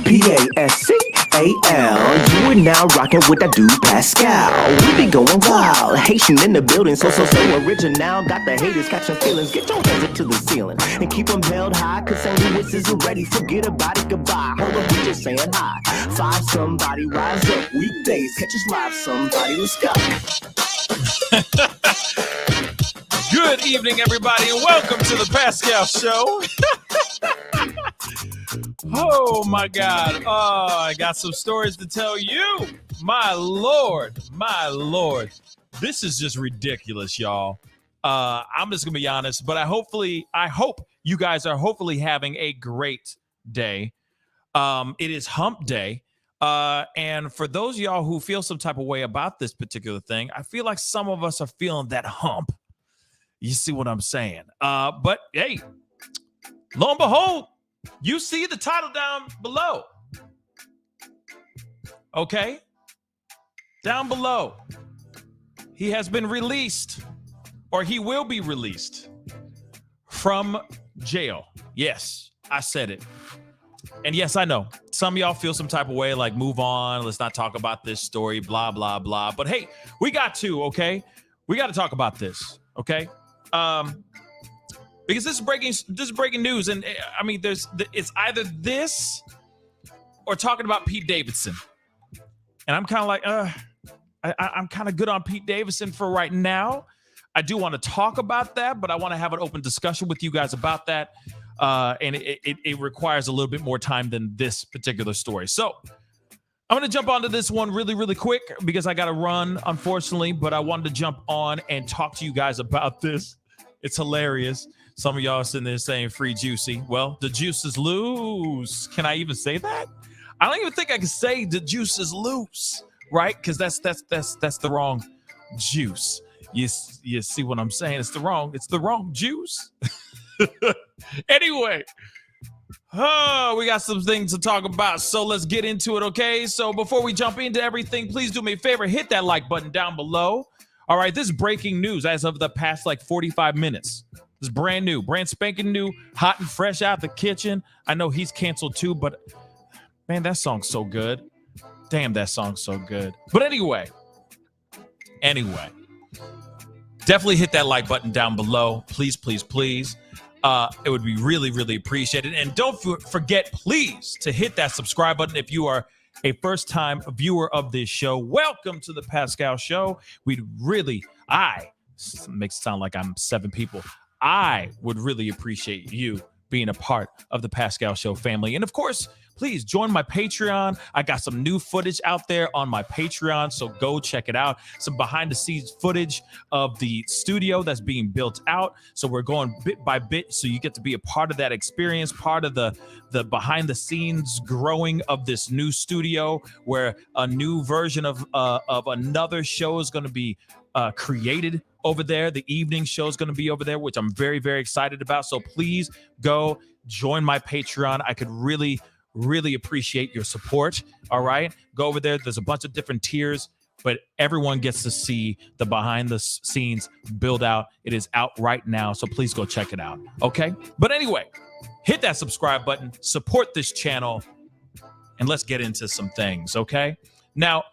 Pascal. You are now rocking with that dude Pascal. We be going wild, Haitian in the building, so original. Got the haters catching feelings. Get your hands up to the ceiling and keep them held high. Cause St. Louis is ready. Forget about it, goodbye. Hold up, we just saying hi. Five somebody, rise up. Weekdays, catch us live. Somebody, let's go. Good evening, everybody, and welcome to the Pascal Show. Oh, my God. Oh, I got some stories to tell you. My Lord. This is just ridiculous, y'all. I'm just going to be honest, but I hope you guys are hopefully having a great day. It is hump day. And for those of y'all who feel some type of way about this particular thing, I feel like some of us are feeling that hump. You see what I'm saying? But hey, lo and behold, you see the title down below. Okay? Down below. He has been released, or he will be released from jail. Yes, I said it. And yes, I know some of y'all feel some type of way, like move on. Let's not talk about this story, blah, blah, blah. But hey, we got to, okay? We got to talk about this, okay? Because this is breaking news, and I mean, it's either this or talking about Pete Davidson, and I'm kind of like, I'm kind of good on Pete Davidson for right now. I do want to talk about that, but I want to have an open discussion with you guys about that, and it requires a little bit more time than this particular story. So I'm going to jump onto this one really, really quick because I got to run, unfortunately, but I wanted to jump on and talk to you guys about this. It's hilarious. Some of y'all are sitting there saying free Jussie. Well, the juice is loose. Can I even say that? I don't even think I can say the juice is loose, right? Because that's the wrong juice. You see what I'm saying? It's the wrong juice. Anyway. Oh, we got some things to talk about, so let's get into it, okay? So before we jump into everything, please do me a favor, hit that like button down below. All right, this is breaking news as of the past, 45 minutes. This is brand new, brand spanking new, hot and fresh out the kitchen. I know he's canceled too, but man, that song's so good. Damn, that song's so good. But anyway, definitely hit that like button down below. Please, please, please. It would be really, really appreciated. And don't forget, please, to hit that subscribe button if you are a first-time viewer of this show. Welcome to the Pascal Show. Makes it sound like I'm 7 people. I would really appreciate you being a part of the Pascal Show family. And of course, please join my Patreon. I got some new footage out there on my Patreon, so go check it out. Some behind-the-scenes footage of the studio that's being built out. So we're going bit by bit, so you get to be a part of that experience, part of the behind-the-scenes growing of this new studio, where a new version of another show is going to be created over there. The evening show is going to be over there, which I'm very, very excited about. So please go join my Patreon. I could really appreciate your support. All right, go over there. There's a bunch of different tiers, but everyone gets to see the behind the scenes build out. It is out right now, so please go check it out. Okay, but anyway, hit that subscribe button, support this channel, and let's get into some things. Okay, now,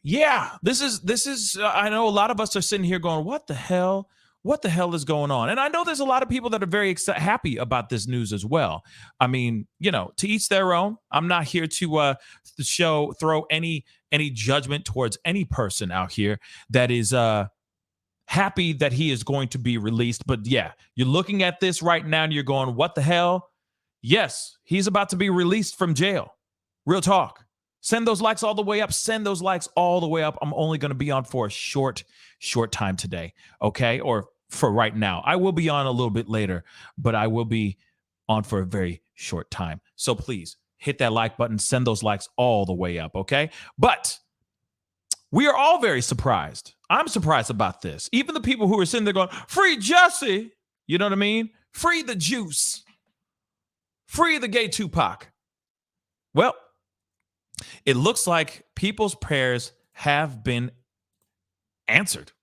yeah, this is I know a lot of us are sitting here going, what the hell is going on? And I know there's a lot of people that are very happy about this news as well. I mean, to each their own. I'm not here to throw any judgment towards any person out here that is happy that he is going to be released. But yeah, you're looking at this right now and you're going, what the hell? Yes, he's about to be released from jail. Real talk. Send those likes all the way up. Send those likes all the way up. I'm only going to be on for a short time today, okay? Or for right now. I will be on a little bit later, but I will be on for a very short time. So please hit that like button. Send those likes all the way up, okay? But we are all very surprised. I'm surprised about this. Even the people who are sitting there going, free Jussie. You know what I mean? Free the juice. Free the gay Tupac. Well, it looks like people's prayers have been answered.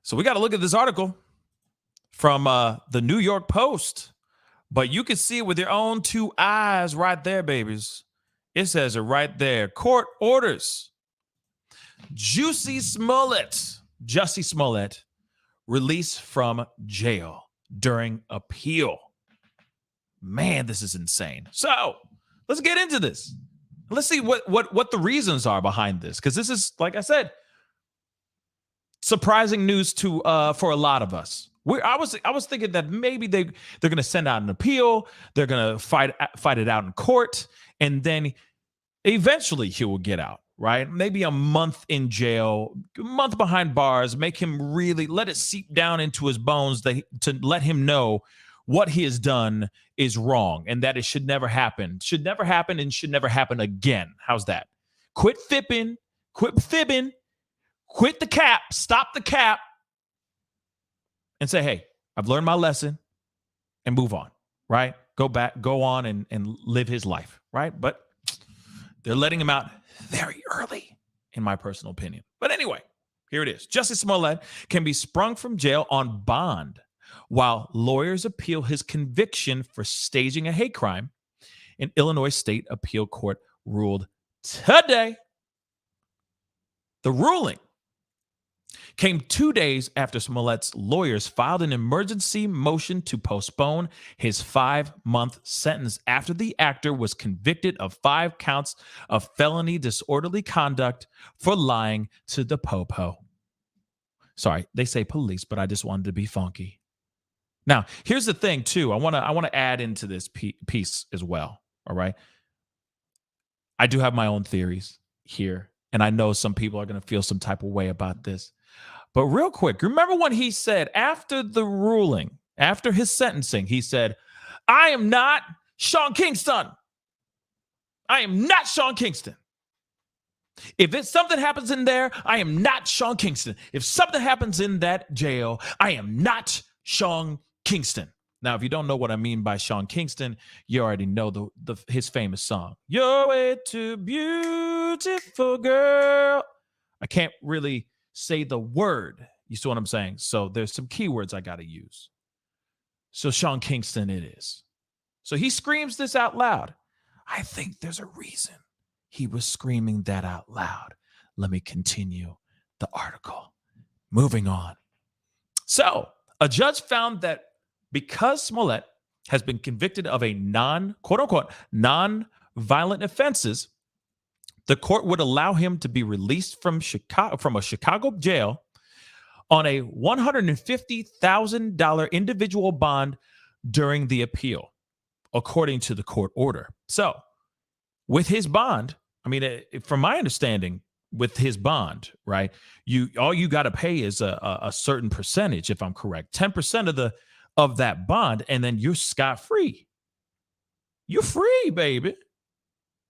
So we got to look at this article from the New York Post But you can see it with your own two eyes right there, babies. It says it right there. Court orders Jussie Smollett, released from jail during appeal. Man, this is insane. So let's get into this. Let's see what the reasons are behind this, because this is, like I said, surprising news to for a lot of us. I was thinking that maybe they're going to send out an appeal, they're going to fight it out in court, and then eventually he will get out. Right? Maybe a month in jail, a month behind bars, make him really let it seep down into his bones to let him know what he has done is wrong and that it should never happen, and should never happen again. How's that? Quit fibbing, quit the cap, stop the cap, and say, hey, I've learned my lesson, and move on, right? Go on and live his life, right? But they're letting him out very early, in my personal opinion. But anyway, here it is. Jussie Smollett can be sprung from jail on bond while lawyers appeal his conviction for staging a hate crime. An Illinois State Appeal Court ruled today. The ruling came 2 days after Smollett's lawyers filed an emergency motion to postpone his 5-month sentence after the actor was convicted of 5 counts of felony disorderly conduct for lying to the popo. Sorry, they say police, but I just wanted to be funky. Now, here's the thing, too. I want to add into this piece as well, all right? I do have my own theories here, and I know some people are going to feel some type of way about this. But real quick, remember when he said after the ruling, after his sentencing, he said, I am not Sean Kingston. I am not Sean Kingston. If something happens in there, I am not Sean Kingston. If something happens in that jail, I am not Sean Kingston. Now, if you don't know what I mean by Sean Kingston, you already know his famous song, You're Way Too Beautiful Girl. I can't really say the word. You see what I'm saying? So there's some keywords I got to use. So Sean Kingston it is. So he screams this out loud. I think there's a reason he was screaming that out loud. Let me continue the article. Moving on. So a judge found that because Smollett has been convicted of a quote-unquote, non-violent offenses, the court would allow him to be released from a Chicago jail on a $150,000 individual bond during the appeal, according to the court order. So with his bond, I mean, from my understanding, with his bond, right, all you got to pay is a certain percentage, if I'm correct, 10% of that bond, and then you're scot-free. You're free, baby.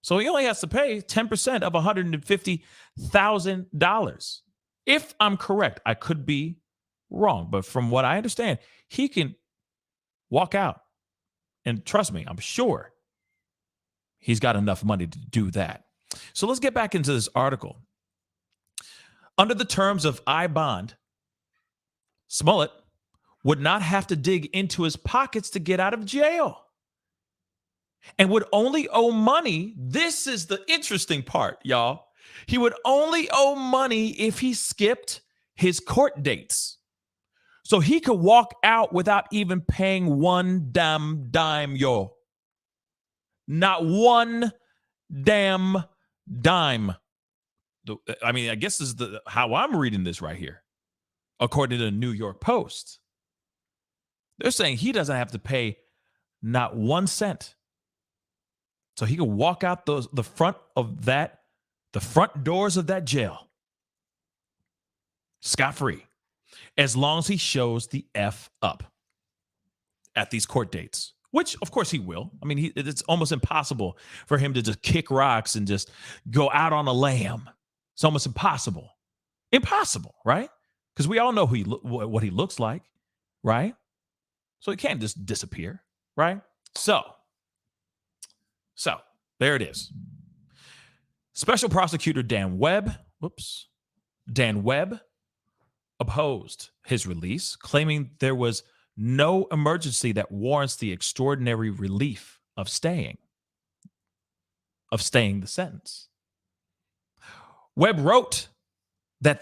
So he only has to pay 10% of $150,000. If I'm correct, I could be wrong, but from what I understand, he can walk out. And trust me, I'm sure he's got enough money to do that. So let's get back into this article. Under the terms of I-bond, Smollett would not have to dig into his pockets to get out of jail, and would only owe money. This is the interesting part, y'all. He would only owe money if he skipped his court dates. So he could walk out without even paying one damn dime, yo. Not one damn dime. I mean, I guess this is how I'm reading this right here, according to the New York Post. They're saying he doesn't have to pay not 1 cent. So he can walk out the front doors of that jail scot-free, as long as he shows the F up at these court dates, which of course he will. I mean, it's almost impossible for him to just kick rocks and just go out on a lamb. It's almost impossible. Impossible, right? Because we all know what he looks like, right? So he can't just disappear, right? So there it is. Special prosecutor Dan Webb opposed his release, claiming there was no emergency that warrants the extraordinary relief of staying the sentence. Webb wrote that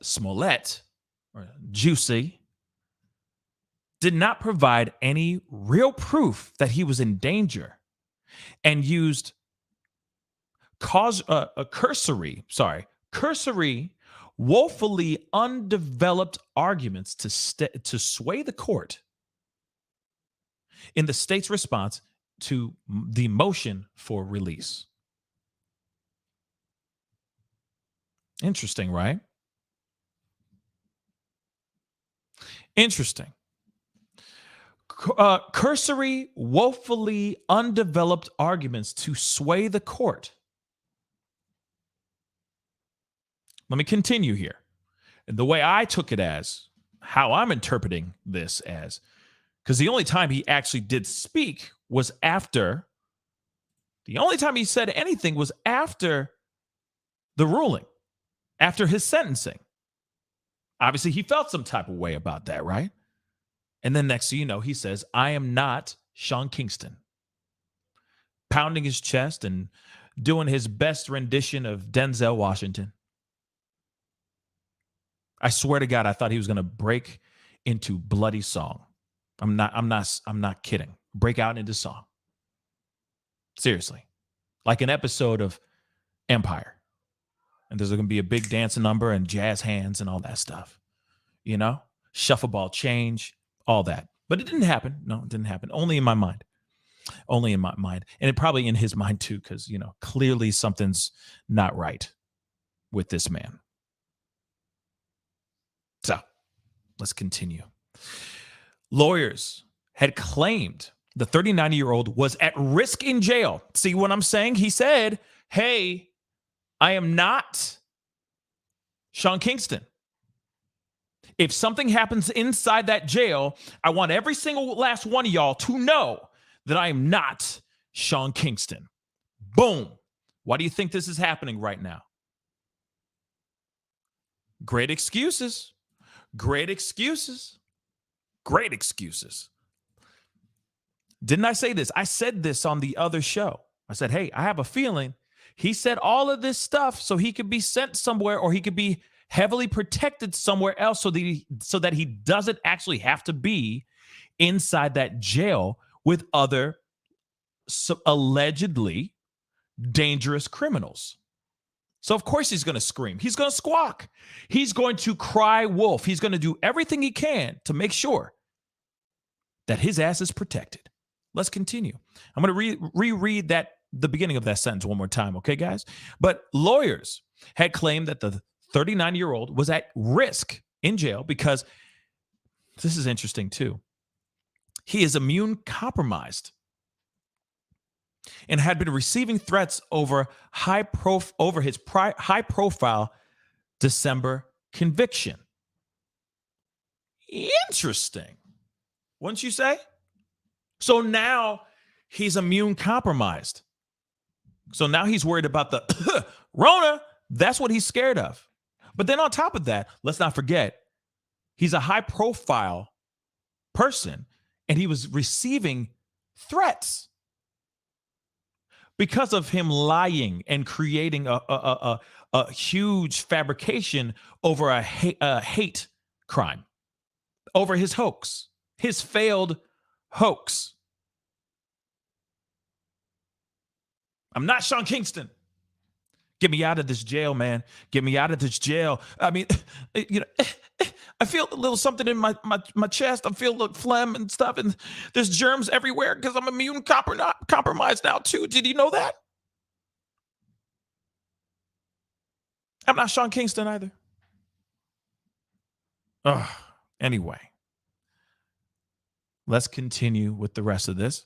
Smollett or Jussie did not provide any real proof that he was in danger and used cursory, woefully undeveloped arguments to sway the court in the state's response to the motion for release. Interesting, right? Interesting. Cursory, woefully undeveloped arguments to sway the court. Let me continue here. And the way I took it as, how I'm interpreting this as, because the only time he actually did speak was after, the only time he said anything was after the ruling, after his sentencing. Obviously, he felt some type of way about that, right? And then next thing you know, he says, I am not Sean Kingston. Pounding his chest and doing his best rendition of Denzel Washington. I swear to God, I thought he was going to break into bloody song. I'm not kidding. Break out into song. Seriously. Like an episode of Empire. And there's going to be a big dancing number and jazz hands and all that stuff. You know? Shuffleball change, all that. But it didn't happen. No, it didn't happen. Only in my mind. Only in my mind. And it probably in his mind too, because, you know, clearly something's not right with this man. So let's continue. Lawyers had claimed the 39-year-old was at risk in jail. See what I'm saying? He said, hey, I am not Sean Kingston. If something happens inside that jail, I want every single last one of y'all to know that I am not Sean Kingston. Boom. Why do you think this is happening right now? Great excuses. Great excuses. Great excuses. Didn't I say this? I said this on the other show. I said, hey, I have a feeling he said all of this stuff so he could be sent somewhere or he could be heavily protected somewhere else so that he doesn't actually have to be inside that jail with other allegedly dangerous criminals. So, of course, he's going to scream. He's going to squawk. He's going to cry wolf. He's going to do everything he can to make sure that his ass is protected. Let's continue. I'm going to reread the beginning of that sentence one more time, okay, guys? But lawyers had claimed that the 39-year-old was at risk in jail because, this is interesting too, he is immune compromised and had been receiving threats over his high-profile December conviction. Interesting, wouldn't you say? So now he's immune compromised. So now he's worried about the Rona. That's what he's scared of. But then on top of that, let's not forget, he's a high-profile person, and he was receiving threats because of him lying and creating a huge fabrication over a hate crime, over his hoax, his failed hoax. I'm not Sean Kingston. Get me out of this jail, man. Get me out of this jail. I mean, you know, I feel a little something in my chest. I feel a little phlegm and stuff, and there's germs everywhere because I'm immune compromised now too. Did you know that? I'm not Sean Kingston either. Anyway, let's continue with the rest of this.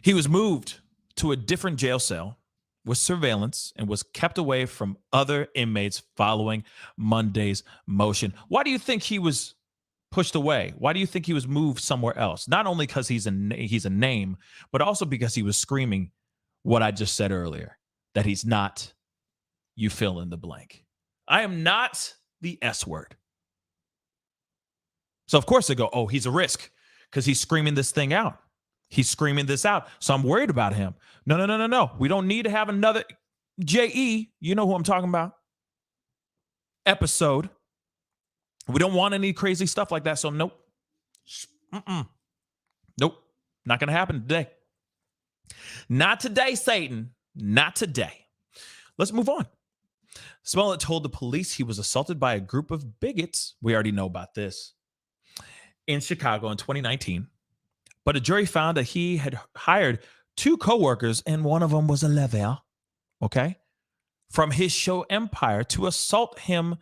He was moved to a different jail cell with surveillance and was kept away from other inmates following Monday's motion. Why do you think he was pushed away? Why do you think he was moved somewhere else? Not only because he's a name, but also because he was screaming what I just said earlier, that he's not, you fill in the blank. I am not the S word. So, of course, they go, oh, he's a risk because he's screaming this thing out. He's screaming this out. So I'm worried about him. No. We don't need to have another J.E., you know who I'm talking about, episode. We don't want any crazy stuff like that. So nope. Nope. Not going to happen today. Not today, Satan. Not today. Let's move on. Smollett told the police he was assaulted by a group of bigots. We already know about this. In Chicago in 2019. But a jury found that he had hired 2 coworkers, and one of them was a level, okay, from his show Empire to assault him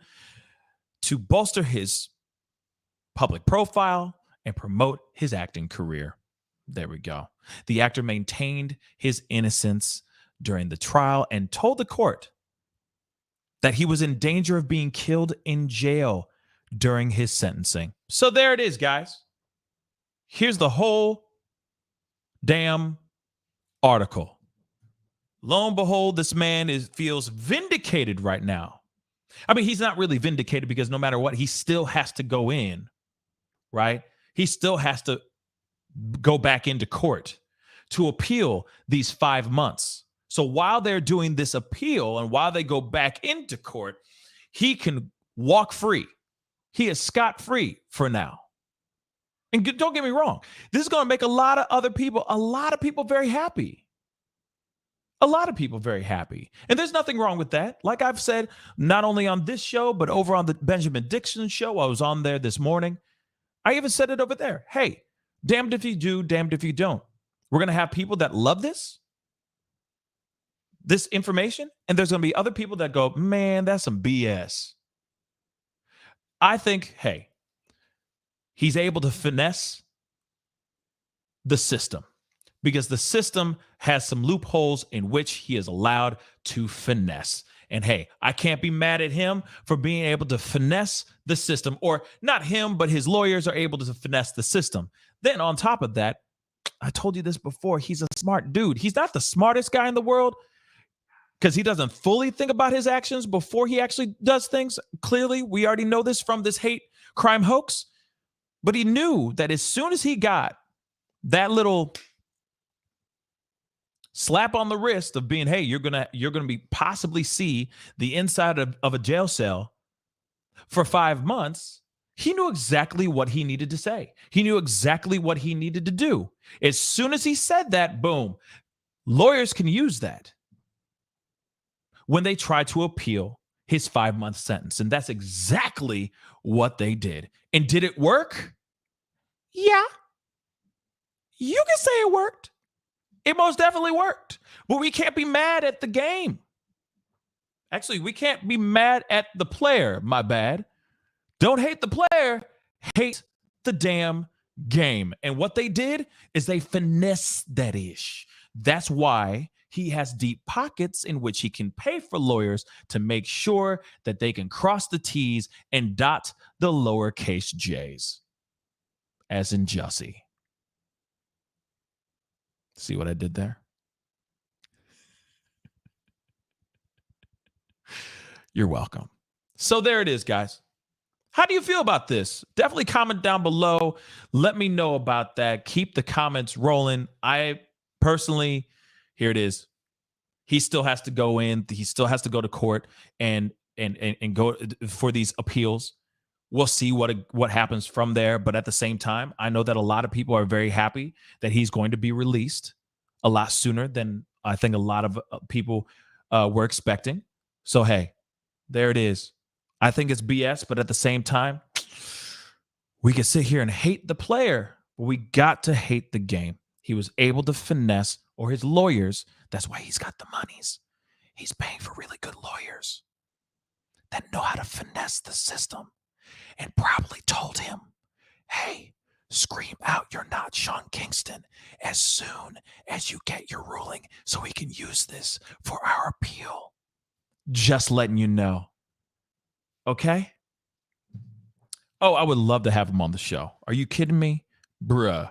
to bolster his public profile and promote his acting career. There we go. The actor maintained his innocence during the trial and told the court that he was in danger of being killed in jail during his sentencing. So there it is, guys. Here's the whole damn article. Lo and behold, this man feels vindicated right now. I mean, he's not really vindicated because no matter what, he still has to go in, right? He still has to go back into court to appeal these 5 months. So while they're doing this appeal and while they go back into court, he can walk free. He is scot-free for now. And don't get me wrong, this is going to make a lot of people very happy. A lot of people very happy. And there's nothing wrong with that. Like I've said, not only on this show, but over on the Benjamin Dixon show, I was on there this morning. I even said it over there. Hey, damned if you do, damned if you don't. We're going to have people that love this information, and there's going to be other people that go, man, that's some BS. I think, hey, he's able to finesse the system because the system has some loopholes in which he is allowed to finesse. And hey, I can't be mad at him for being able to finesse the system, or not him, but his lawyers are able to finesse the system. Then on top of that, I told you this before, he's a smart dude. He's not the smartest guy in the world because he doesn't fully think about his actions before he actually does things. Clearly, we already know this from this hate crime hoax. But he knew that as soon as he got that little slap on the wrist of being, hey, you're gonna be possibly see the inside of a jail cell for 5 months, he knew exactly what he needed to say. He knew exactly what he needed to do. As soon as he said that, boom, lawyers can use that when they try to appeal his 5-month sentence. And that's exactly what they did. And did it work? Yeah. You can say it worked. It most definitely worked. But we can't be mad at the game. Actually, we can't be mad at the player, my bad. Don't hate the player, hate the damn game. And what they did is they finessed that ish. That's why he has deep pockets in which he can pay for lawyers to make sure that they can cross the T's and dot the lowercase J's, as in Jussie. See what I did there? You're welcome. So there it is, guys. How do you feel about this? Definitely comment down below. Let me know about that. Keep the comments rolling. I personally, here it is. He still has to go in. He still has to go to court and go for these appeals. We'll see what happens from there. But at the same time, I know that a lot of people are very happy that he's going to be released a lot sooner than I think a lot of people were expecting. So, hey, there it is. I think it's BS, but at the same time, we can sit here and hate the player, but we got to hate the game. He was able to finesse, or his lawyers. That's why he's got the monies. He's paying for really good lawyers that know how to finesse the system, and probably told him, hey, scream out you're not Sean Kingston as soon as you get your ruling so we can use this for our appeal. Just letting you know. Okay? Oh, I would love to have him on the show. Are you kidding me? Bruh.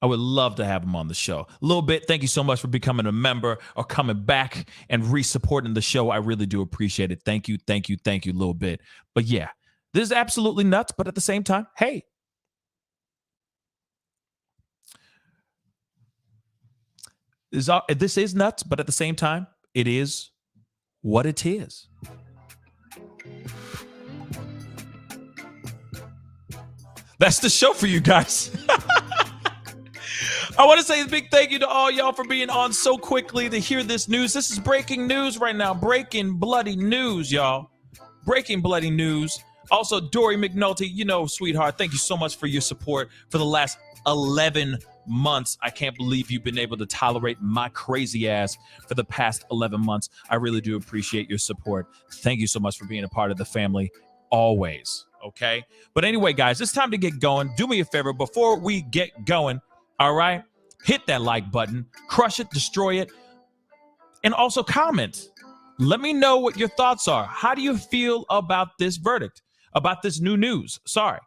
I would love to have him on the show. A little bit. Thank you so much for becoming a member or coming back and re-supporting the show. I really do appreciate it. Thank you, a little bit. But yeah, this is absolutely nuts. But at the same time, hey, This is nuts, but at the same time, it is what it is. That's the show for you guys. I want to say a big thank you to all y'all for being on so quickly to hear this news. This is breaking news right now. Breaking bloody news, y'all. Breaking bloody news. Also, Dory McNulty, you know, sweetheart, thank you so much for your support for the last 11 months. I can't believe you've been able to tolerate my crazy ass for the past 11 months. I really do appreciate your support. Thank you so much for being a part of the family always. Okay. But anyway, guys, it's time to get going. Do me a favor before we get going. All right. Hit that like button, crush it, destroy it, and also comment. Let me know what your thoughts are. How do you feel about this verdict, about this new news? Sorry.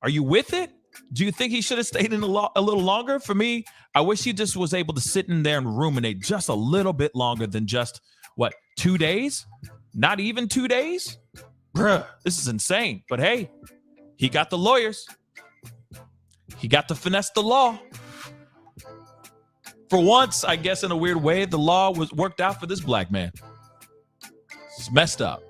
Are you with it? Do you think he should have stayed in a little longer? For me, I wish he just was able to sit in there and ruminate just a little bit longer than just, 2 days? Not even 2 days? Bruh, this is insane. But hey, he got the lawyers. He got to finesse the law. For once, I guess in a weird way, the law was worked out for this black man. It's messed up.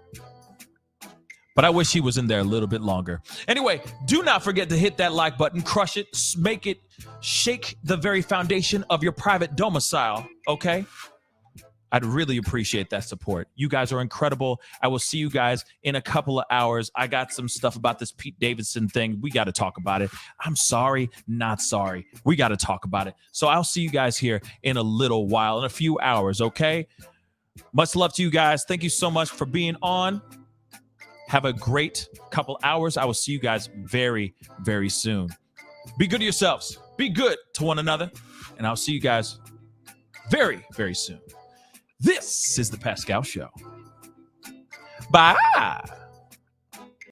But I wish he was in there a little bit longer. Anyway, do not forget to hit that like button, crush it, make it, shake the very foundation of your private domicile, okay? I'd really appreciate that support. You guys are incredible. I will see you guys in a couple of hours. I got some stuff about this Pete Davidson thing. We got to talk about it. I'm sorry, not sorry. We got to talk about it. So I'll see you guys here in a little while, in a few hours, okay? Much love to you guys. Thank you so much for being on. Have a great couple hours. I will see you guys very, very soon. Be good to yourselves. Be good to one another. And I'll see you guys very, very soon. This is The Pascal Show. Bye.